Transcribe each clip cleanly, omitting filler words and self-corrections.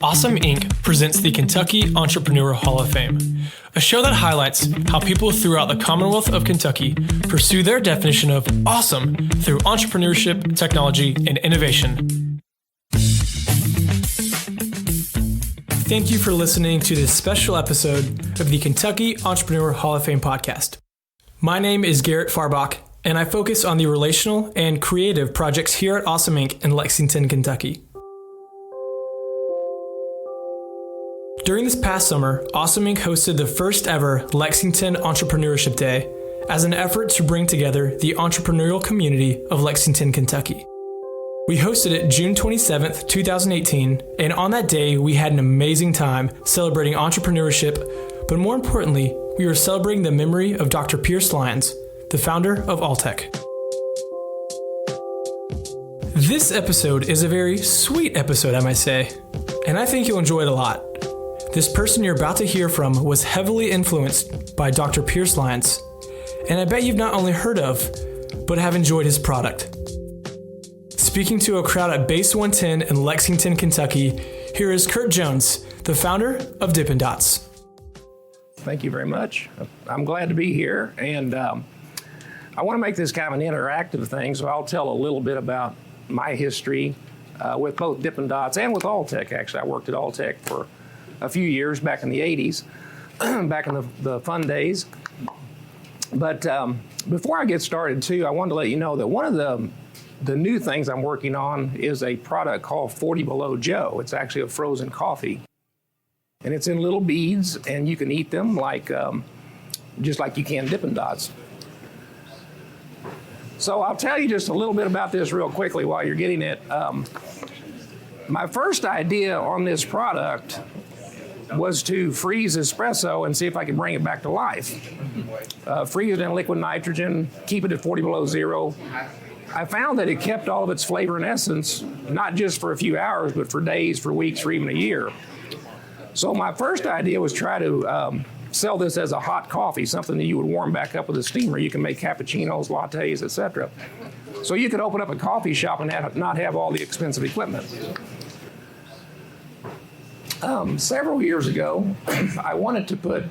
Awesome Inc. presents the Kentucky Entrepreneur Hall of Fame, a show that highlights how people throughout the Commonwealth of Kentucky pursue their definition of awesome through entrepreneurship, technology, and innovation. Thank you for listening to this special episode of the Kentucky Entrepreneur Hall of Fame podcast. My name is Garrett Farbach, and I focus on the relational and creative projects here at Awesome Inc. in Lexington, Kentucky. During this past summer, Awesome Inc. hosted the first ever Lexington Entrepreneurship Day as an effort to bring together the entrepreneurial community of Lexington, Kentucky. We hosted it June 27th, 2018, and on that day, we had an amazing time celebrating entrepreneurship, but more importantly, we were celebrating the memory of Dr. Pearse Lyons, the founder of Alltech. This episode is a very sweet episode, I might say, and I think you'll enjoy it a lot. This person you're about to hear from was heavily influenced by Dr. Pearse Lyons, and I bet you've not only heard of, but have enjoyed his product. Speaking to a crowd at Base 110 in Lexington, Kentucky, here is Curt Jones, the founder of Dippin Dots. Thank you very much. I'm glad to be here, and I want to make this kind of an interactive thing, so I'll tell a little bit about my history with both Dippin Dots and with Alltech. Actually, I worked at Alltech for a few years back in the 80s, back in the fun days. But before I get started too, I wanted to let you know that one of the new things I'm working on is a product called 40 Below Joe. It's actually a frozen coffee. And it's in little beads, and you can eat them like just like you can Dippin Dots. So I'll tell you just a little bit about this real quickly while you're getting it. My first idea on this product was to freeze espresso and see if I could bring it back to life. Freeze it in liquid nitrogen, keep it at 40 below zero. I found that it kept all of its flavor and essence, not just for a few hours, but for days, for weeks, for even a year. So my first idea was try to sell this as a hot coffee, something that you would warm back up with a steamer. You can make cappuccinos, lattes, etc. So you could open up a coffee shop and not have all the expensive equipment. Several years ago, I wanted to put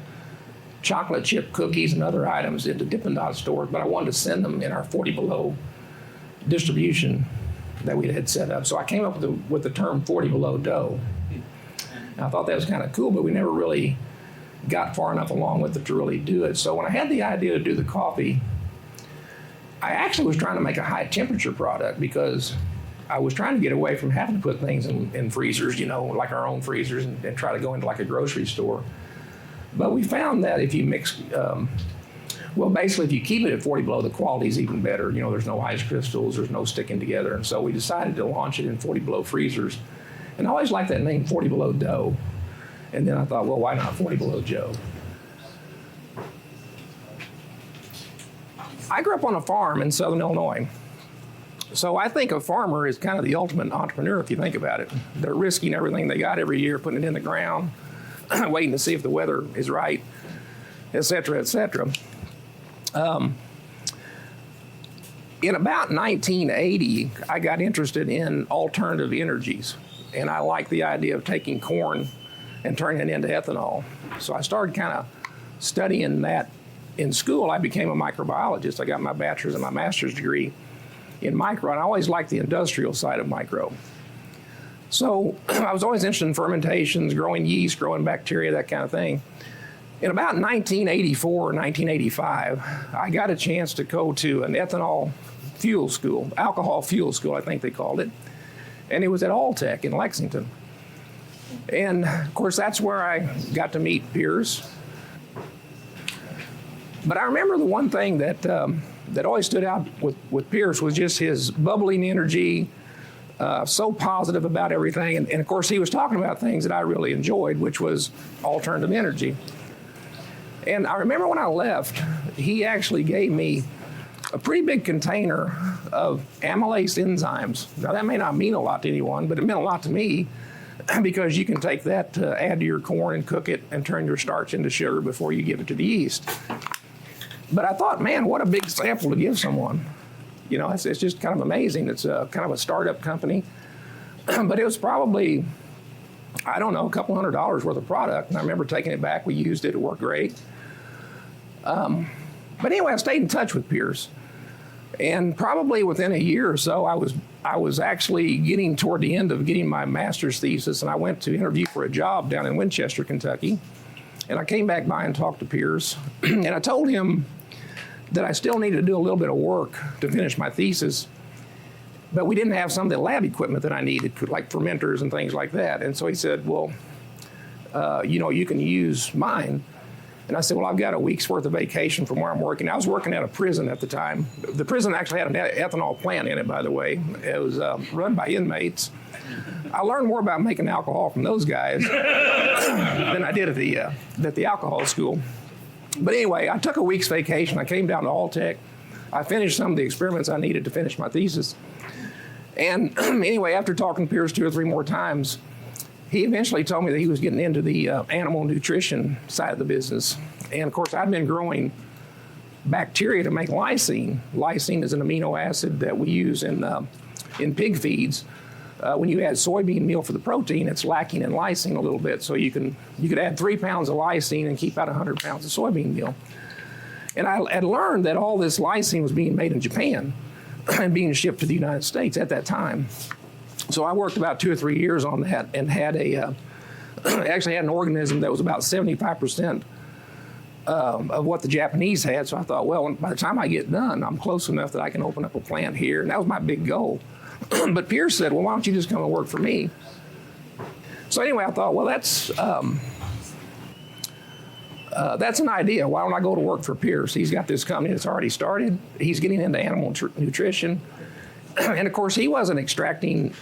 chocolate chip cookies and other items into Dippin' Dots stores, but I wanted to send them in our 40 below distribution that we had set up. So I came up with the term 40 below dough. And I thought that was kind of cool, but we never really got far enough along with it to really do it. So when I had the idea to do the coffee, I actually was trying to make a high temperature product because I was trying to get away from having to put things in freezers, like our own freezers, and try to go into like a grocery store. But we found that if you mix, basically if you keep it at 40 below, the quality is even better. There's no ice crystals, there's no sticking together. And so we decided to launch it in 40 below freezers. And I always liked that name, 40 below dough. And then I thought, well, why not 40 below Joe? I grew up on a farm in Southern Illinois. So I think a farmer is kind of the ultimate entrepreneur if you think about it. They're risking everything they got every year, putting it in the ground, waiting to see if the weather is right, et cetera, et cetera. In about 1980, I got interested in alternative energies. And I liked the idea of taking corn and turning it into ethanol. So I started kind of studying that. In school, I became a microbiologist. I got my bachelor's and my master's degree in micro, and I always liked the industrial side of micro. So I was always interested in fermentations, growing yeast, growing bacteria, that kind of thing. In about 1984 or 1985, I got a chance to go to an ethanol fuel school, alcohol fuel school, I think they called it. And it was at Alltech in Lexington. And of course, that's where I got to meet Pearse. But I remember the one thing that always stood out with Pearse was just his bubbling energy, so positive about everything. And of course, he was talking about things that I really enjoyed, which was alternative energy. And I remember when I left, he actually gave me a pretty big container of amylase enzymes. Now, that may not mean a lot to anyone, but it meant a lot to me because you can take that, add to your corn and cook it and turn your starch into sugar before you give it to the yeast. But I thought, man, what a big sample to give someone. It's just kind of amazing. It's kind of a startup company. But it was probably, I don't know, a couple $100 worth of product. And I remember taking it back. We used it. It worked great. But anyway, I stayed in touch with Pearse. And probably within a year or so, I was actually getting toward the end of getting my master's thesis, and I went to interview for a job down in Winchester, Kentucky. And I came back by and talked to Pearse, and I told him that I still needed to do a little bit of work to finish my thesis, but we didn't have some of the lab equipment that I needed, like fermenters and things like that. And so he said, well, you can use mine. And I said, well, I've got a week's worth of vacation from where I'm working. I was working at a prison at the time. The prison actually had an ethanol plant in it, by the way. It was run by inmates. I learned more about making alcohol from those guys than I did at the alcohol school. But anyway, I took a week's vacation. I came down to Alltech. I finished some of the experiments I needed to finish my thesis. And anyway, after talking to Pearse 2 or 3 more times, he eventually told me that he was getting into the animal nutrition side of the business. And of course, I'd been growing bacteria to make lysine. Lysine is an amino acid that we use in pig feeds. When you add soybean meal for the protein, it's lacking in lysine a little bit. So you could add 3 pounds of lysine and keep out 100 pounds of soybean meal. And I had learned that all this lysine was being made in Japan and being shipped to the United States at that time. So I worked about 2 or 3 years on that and had actually had an organism that was about 75% of what the Japanese had. So I thought, well, by the time I get done, I'm close enough that I can open up a plant here. And that was my big goal. But Pearse said, well, why don't you just come and work for me? So anyway, I thought, well, that's an idea. Why don't I go to work for Pearse? He's got this company that's already started. He's getting into animal nutrition. And of course, he wasn't extracting,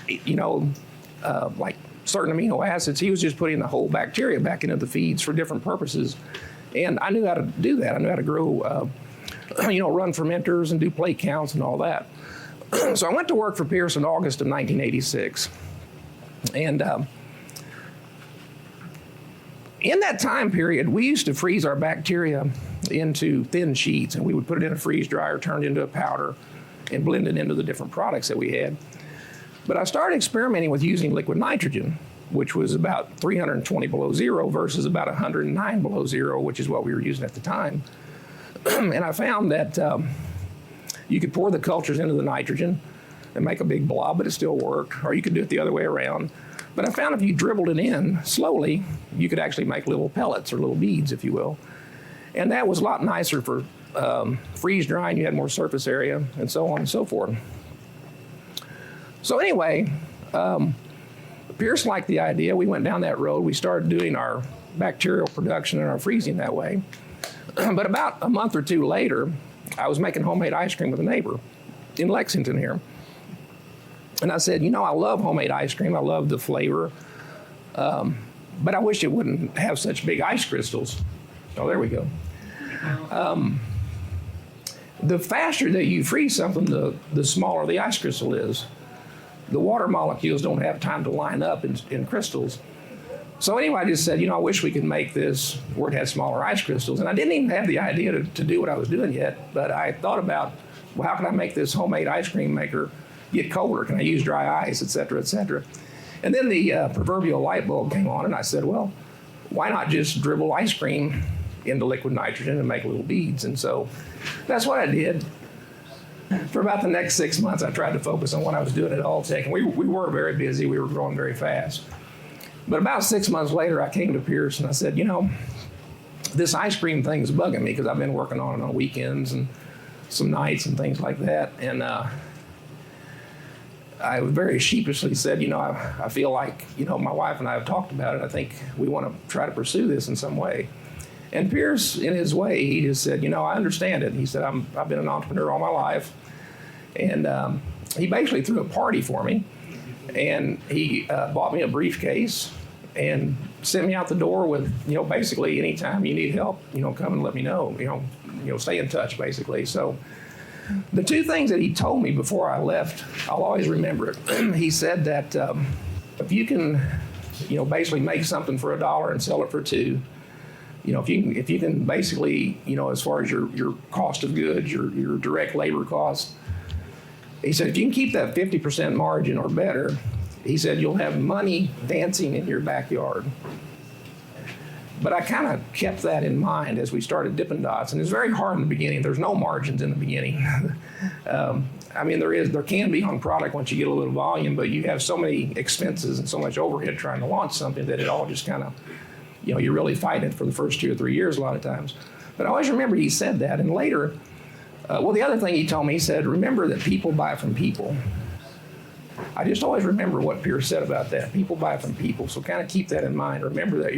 like certain amino acids. He was just putting the whole bacteria back into the feeds for different purposes. And I knew how to do that. I knew how to grow, run fermenters and do plate counts and all that. So I went to work for Pearse in August of 1986. And in that time period, we used to freeze our bacteria into thin sheets, and we would put it in a freeze dryer, turn it into a powder, and blend it into the different products that we had. But I started experimenting with using liquid nitrogen, which was about 320 below zero versus about 109 below zero, which is what we were using at the time. And I found that you could pour the cultures into the nitrogen and make a big blob, but it still worked, or you could do it the other way around. But I found if you dribbled it in slowly, you could actually make little pellets or little beads, if you will. And that was a lot nicer for freeze drying. You had more surface area and so on and so forth. So anyway, Pearse liked the idea. We went down that road. We started doing our bacterial production and our freezing that way. But about a month or 2 later, I was making homemade ice cream with a neighbor in Lexington here. And I said, I love homemade ice cream. I love the flavor. But I wish it wouldn't have such big ice crystals. Oh, there we go. The faster that you freeze something, the smaller the ice crystal is. The water molecules don't have time to line up in crystals. So anyway, I just said, I wish we could make this where it had smaller ice crystals. And I didn't even have the idea to do what I was doing yet, but I thought about, well, how can I make this homemade ice cream maker get colder? Can I use dry ice, et cetera, et cetera? And then the proverbial light bulb came on, and I said, well, why not just dribble ice cream into liquid nitrogen and make little beads? And so that's what I did. For about the next 6 months, I tried to focus on what I was doing at Alltech, and we were very busy. We were growing very fast. But about 6 months later, I came to Pearse and I said, this ice cream thing is bugging me because I've been working on it on weekends and some nights and things like that. And I very sheepishly said, I feel like, my wife and I have talked about it. I think we want to try to pursue this in some way. And Pearse, in his way, he just said, I understand it. He said, I've been an entrepreneur all my life. And he basically threw a party for me. And he bought me a briefcase and sent me out the door with, basically anytime you need help, come and let me know, stay in touch, basically. So the 2 things that he told me before I left, I'll always remember it. He said that if you can, basically make something for $1 and sell it for $2, if you can basically, as far as your cost of goods, your direct labor costs, He said, if you can keep that 50% margin or better, he said, you'll have money dancing in your backyard. But I kind of kept that in mind as we started Dippin Dots, and it's very hard in the beginning. There's no margins in the beginning. I mean, there can be on product once you get a little volume, but you have so many expenses and so much overhead trying to launch something that it all just kind of, you're really fighting it for the first 2 or 3 years a lot of times. But I always remember he said that, and later, the other thing he told me, he said, remember that people buy from people. I just always remember what Pearse said about that. People buy from people, so kind of keep that in mind. Remember that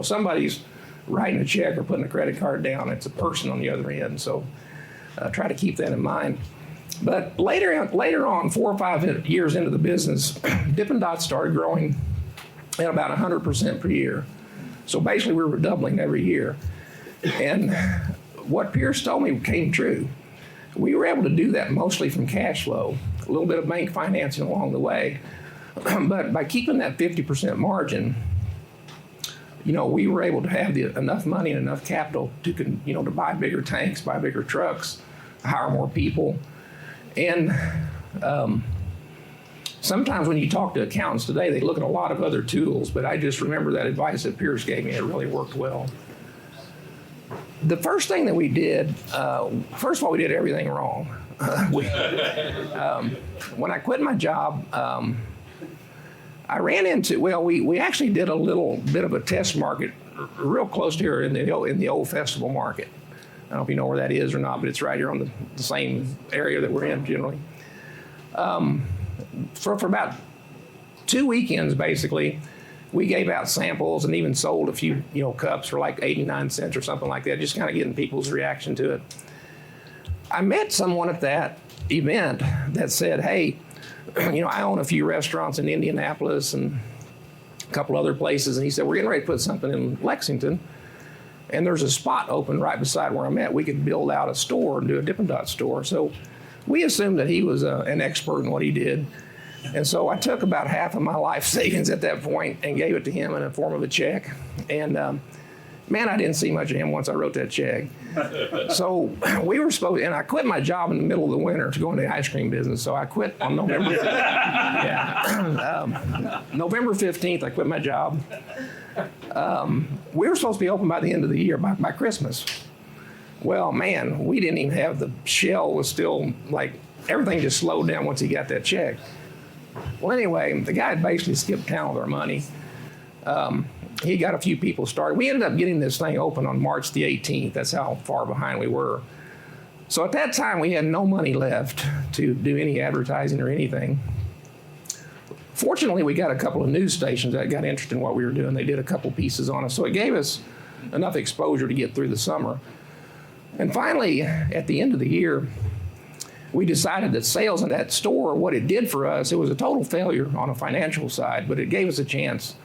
somebody's writing a check or putting a credit card down. It's a person on the other end, so try to keep that in mind. But later on, 4 or 5 years into the business, Dippin Dots started growing at about 100% per year. So basically, we were doubling every year. And what Pearse told me came true. We were able to do that mostly from cash flow, a little bit of bank financing along the way. But by keeping that 50% margin, we were able to have enough money and enough capital to buy bigger tanks, buy bigger trucks, hire more people. And sometimes when you talk to accountants today, they look at a lot of other tools, but I just remember that advice that Pearse gave me. It really worked well. The first thing that we did, first of all, we did everything wrong. When I quit my job, I ran into, we actually did a little bit of a test market real close to here in the old festival market. I don't know if you know where that is or not, but it's right here on the same area that we're in generally. For about 2 weekends, basically, we gave out samples and even sold a few, cups for like 89 cents or something like that, just kind of getting people's reaction to it. I met someone at that event that said, hey, I own a few restaurants in Indianapolis and a couple other places. And he said, we're getting ready to put something in Lexington. And there's a spot open right beside where I'm at. We could build out a store and do a Dippin Dots store. So we assumed that he was an expert in what he did. And so I took about half of my life savings at that point and gave it to him in the form of a check. And man, I didn't see much of him once I wrote that check. So we were supposed, and I quit my job in the middle of the winter to go into the ice cream business. So I quit on November 15th, I quit my job. We were supposed to be open by the end of the year, by Christmas. Well, man, we didn't even have, the shell was still like, everything just slowed down once he got that check. Well, anyway, the guy had basically skipped town with our money. He got a few people started. We ended up getting this thing open on March the 18th. That's how far behind we were. So at that time, we had no money left to do any advertising or anything. Fortunately, we got a couple of news stations that got interested in what we were doing. They did a couple pieces on us. So it gave us enough exposure to get through the summer. And finally, at the end of the year, we decided that sales in that store, what it did for us, it was a total failure on a financial side, but it gave us a chance.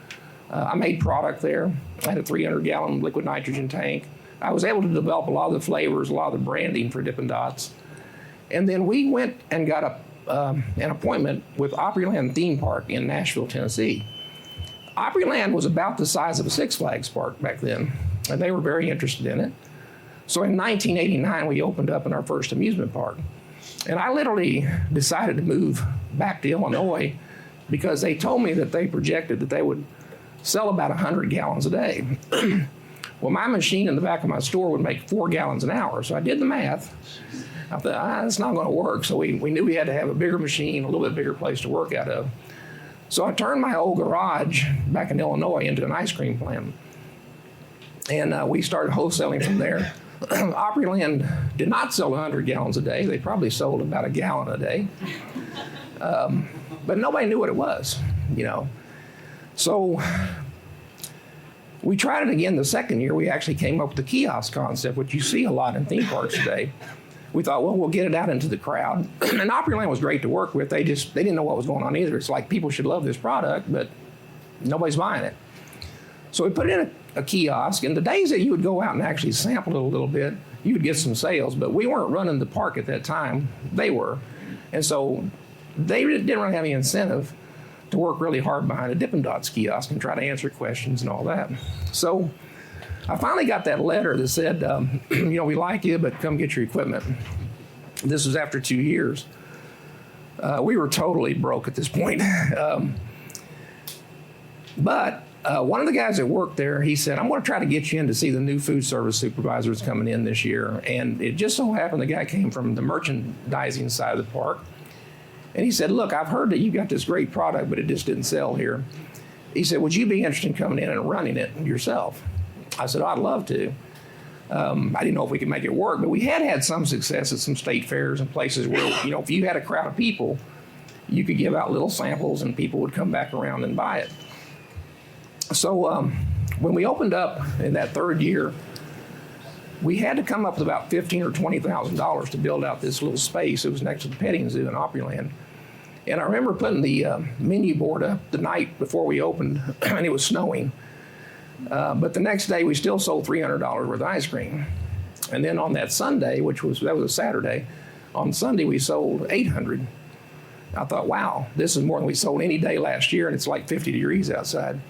I made product there. I had a 300-gallon liquid nitrogen tank. I was able to develop a lot of the flavors, a lot of the branding for Dippin Dots. And then we went and got an appointment with Opryland Theme Park in Nashville, Tennessee. Opryland was about the size of a Six Flags park back then, and they were very interested in it. So in 1989, we opened up in our first amusement park. And I literally decided to move back to Illinois because they told me that they projected that they would sell about 100 gallons a day. Well, my machine in the back of my store would make 4 gallons an hour. So I did the math. I thought, that's not going to work. So we knew we had to have a bigger machine, a little bit bigger place to work out of. So I turned my old garage back in Illinois into an ice cream plant. And we started wholesaling from there. Opryland did not sell 100 gallons a day. They probably sold about a gallon a day. But nobody knew what it was, So we tried it again the second year. We actually came up with the kiosk concept, which you see a lot in theme parks today. We thought, well, we'll get it out into the crowd. And Opryland was great to work with. They didn't know what was going on either. It's like people should love this product, but nobody's buying it. So we put it in a kiosk, and the days that you would go out and actually sample it a little bit, you would get some sales, but we weren't running the park at that time. They were. And so they didn't really have any incentive to work really hard behind a Dippin Dots kiosk and try to answer questions and all that. So I finally got that letter that said, we like you, but come get your equipment. This was after 2 years. We were totally broke at this point. But one of the guys that worked there, he said, I'm going to try to get you in to see the new food service supervisors coming in this year. And it just so happened the guy came from the merchandising side of the park. And he said, look, I've heard that you got this great product, but it just didn't sell here. He said, would you be interested in coming in and running it yourself? I said, I'd love to. I didn't know if we could make it work, but we had some success at some state fairs and places where, if you had a crowd of people, you could give out little samples and people would come back around and buy it. So when we opened up in that third year, we had to come up with about $15,000 or $20,000 to build out this little space. It was next to the petting zoo in Opryland. And I remember putting the menu board up the night before we opened, and it was snowing. But the next day, we still sold $300 worth of ice cream. And then on that Sunday, that was a Saturday, on Sunday we sold $800. I thought, wow, this is more than we sold any day last year, and it's like 50 degrees outside.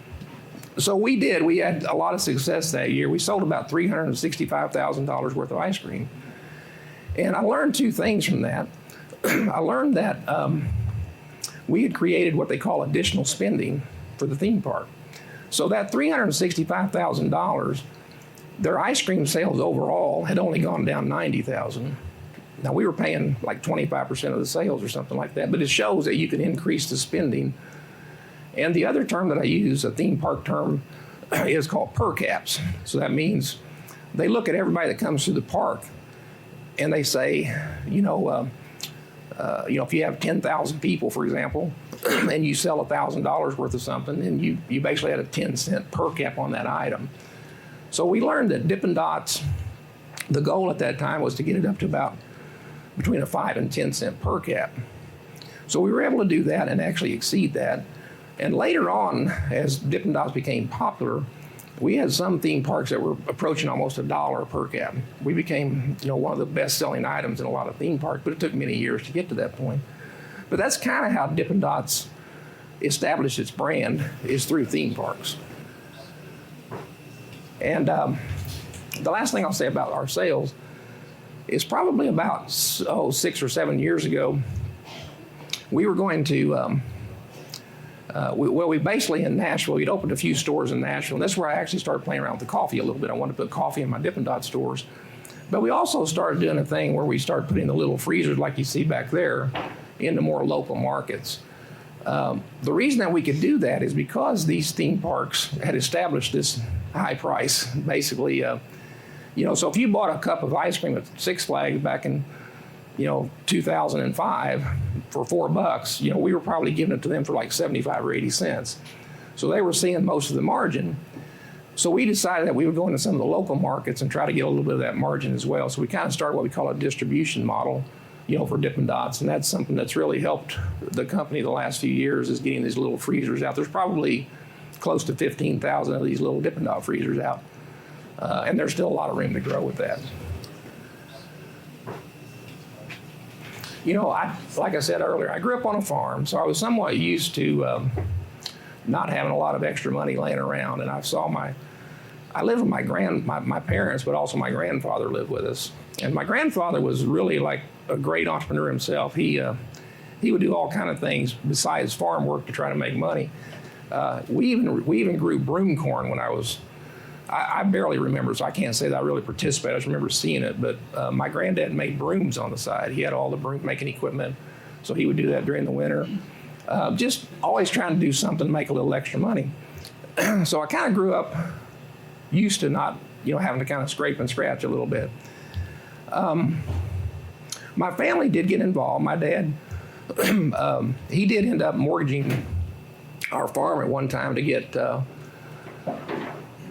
So we had a lot of success that year. We sold about $365,000 worth of ice cream. And I learned two things from that. I learned that we had created what they call additional spending for the theme park. So that $365,000, their ice cream sales overall had only gone down $90,000. Now we were paying like 25% of the sales or something like that, but it shows that you can increase the spending. And the other term that I use, a theme park term, is called per caps. So that means they look at everybody that comes through the park and they say, if you have 10,000 people, for example, and you sell $1,000 worth of something, and you basically had a 10-cent per cap on that item. So we learned that Dippin Dots, the goal at that time was to get it up to about between a 5 and 10 cent per cap. So we were able to do that and actually exceed that. And later on, as Dippin Dots became popular, we had some theme parks that were approaching almost $1 per cap. We became, one of the best-selling items in a lot of theme parks, but it took many years to get to that point. But that's kind of how Dippin Dots established its brand, is through theme parks. And the last thing I'll say about our sales is probably about 6 or 7 years ago, we were going to we basically in Nashville, we'd opened a few stores in Nashville, and that's where I actually started playing around with the coffee a little bit. I wanted to put coffee in my Dippin' Dot stores. But we also started doing a thing where we started putting the little freezers like you see back there into more local markets. The reason that we could do that is because these theme parks had established this high price, basically. So if you bought a cup of ice cream at Six Flags back in 2005 for $4, we were probably giving it to them for like 75 or 80 cents. So they were seeing most of the margin. So we decided that we would go into some of the local markets and try to get a little bit of that margin as well. So we kind of started what we call a distribution model, for Dippin Dots. And that's something that's really helped the company the last few years, is getting these little freezers out. There's probably close to 15,000 of these little Dippin Dot freezers out. And there's still a lot of room to grow with that. Like I said earlier, I grew up on a farm, so I was somewhat used to not having a lot of extra money laying around. And I lived with my parents, but also my grandfather lived with us. And my grandfather was really like a great entrepreneur himself. He would do all kind of things besides farm work to try to make money. We even grew broom corn when I barely remember, so I can't say that I really participated. I just remember seeing it. But my granddad made brooms on the side. He had all the broom making equipment, so he would do that during the winter. Just always trying to do something to make a little extra money. So I kind of grew up used to not, having to kind of scrape and scratch a little bit. My family did get involved. My dad, he did end up mortgaging our farm at one time to get a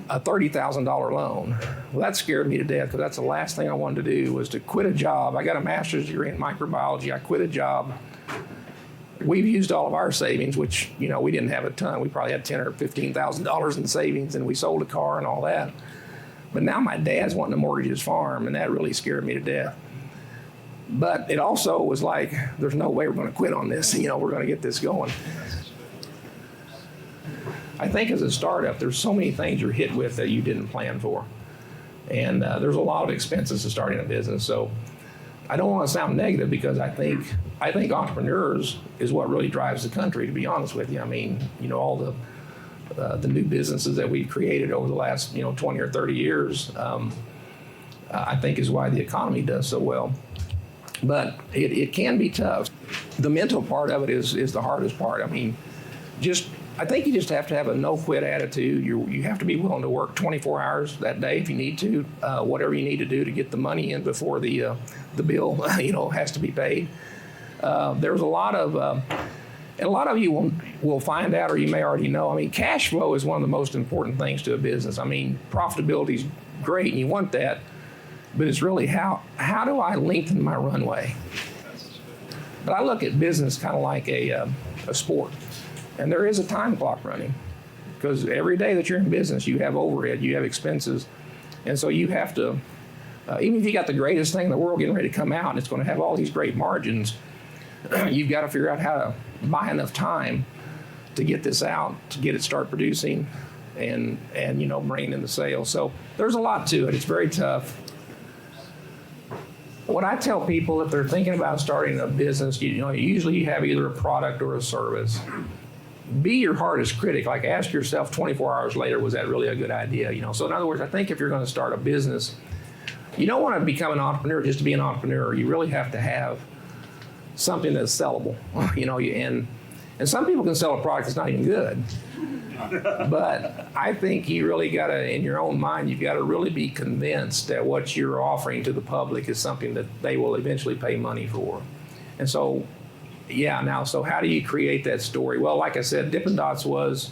$30,000 loan. Well, that scared me to death, because that's the last thing I wanted to do, was to quit a job. I got a master's degree in microbiology. I quit a job. We've used all of our savings, which, we didn't have a ton. We probably had $10,000 or $15,000 in savings, and we sold a car and all that. But now my dad's wanting to mortgage his farm, and that really scared me to death. But it also was like, there's no way we're going to quit on this. We're going to get this going. I think as a startup, there's so many things you're hit with that you didn't plan for. And there's a lot of expenses to starting a business. So I don't want to sound negative, because I think I think entrepreneurs is what really drives the country, to be honest with you. I mean, all the new businesses that we've created over the last 20 or 30 years, I think is why the economy does so well. But it can be tough. The mental part of it is the hardest part. I mean, I think you just have to have a no-quit attitude. You have to be willing to work 24 hours that day if you need to, whatever you need to do to get the money in before the bill, has to be paid. There's a lot of, and a lot of you will find out, or you may already know. I mean, cash flow is one of the most important things to a business. I mean, profitability is great, and you want that, but it's really how do I lengthen my runway? But I look at business kind of like a sport. And there is a time clock running, because every day that you're in business, you have overhead, you have expenses. And so you have to, even if you got the greatest thing in the world getting ready to come out and it's going to have all these great margins, you've got to figure out how to buy enough time to get this out, to get it start producing and bring in the sales. So there's a lot to it. It's very tough. What I tell people, if they're thinking about starting a business, usually you have either a product or a service. Be your hardest critic. Like, ask yourself 24 hours later, was that really a good idea? So in other words, I think if you're going to start a business, you don't want to become an entrepreneur just to be an entrepreneur. You really have to have something that's sellable. And some people can sell a product that's not even good. But I think you really got to, in your own mind, you've got to really be convinced that what you're offering to the public is something that they will eventually pay money for. And so, so how do you create that story? Well, like I said, Dippin Dots was,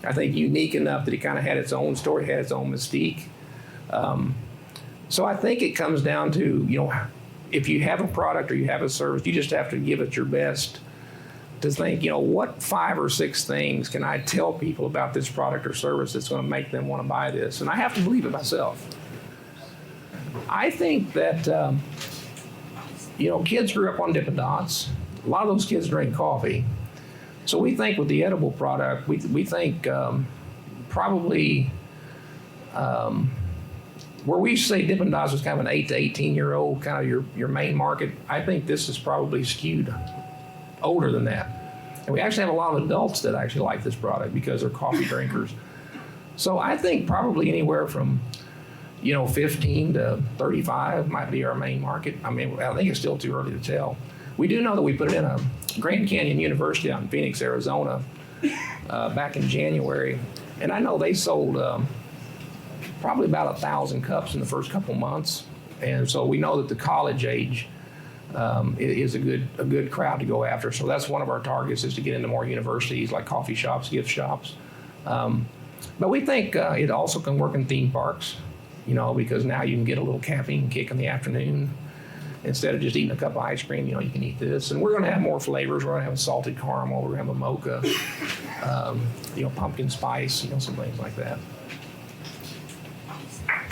I think, unique enough that it kind of had its own story, had its own mystique. So I think it comes down to, if you have a product or you have a service, you just have to give it your best to think, what 5 or 6 things can I tell people about this product or service that's going to make them want to buy this? And I have to believe it myself. I think that, kids grew up on Dippin Dots. A lot of those kids drink coffee. So we think with the edible product, we think probably where we say Dippin Dots was kind of an 8 to 18-year-old, kind of your main market, I think this is probably skewed older than that. And we actually have a lot of adults that actually like this product because they're coffee drinkers. So I think probably anywhere from 15 to 35 might be our main market. I mean, I think it's still too early to tell. We do know that we put it in a Grand Canyon University out in Phoenix, Arizona, back in January. And I know they sold probably about 1,000 cups in the first couple months. And so we know that the college age is a good crowd to go after. So that's one of our targets, is to get into more universities like coffee shops, gift shops. But we think it also can work in theme parks, because now you can get a little caffeine kick in the afternoon. Instead of just eating a cup of ice cream, you can eat this. And we're going to have more flavors. We're going to have a salted caramel. We're going to have a mocha, pumpkin spice, some things like that.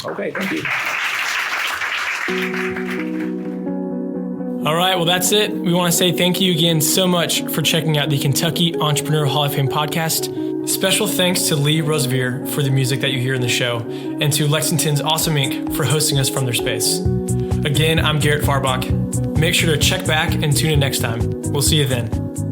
Okay, thank you. All right, well, that's it. We want to say thank you again so much for checking out the Kentucky Entrepreneur Hall of Fame podcast. Special thanks to Lee Rosevier for the music that you hear in the show, and to Lexington's Awesome Inc. for hosting us from their space. Again, I'm Garrett Farbach. Make sure to check back and tune in next time. We'll see you then.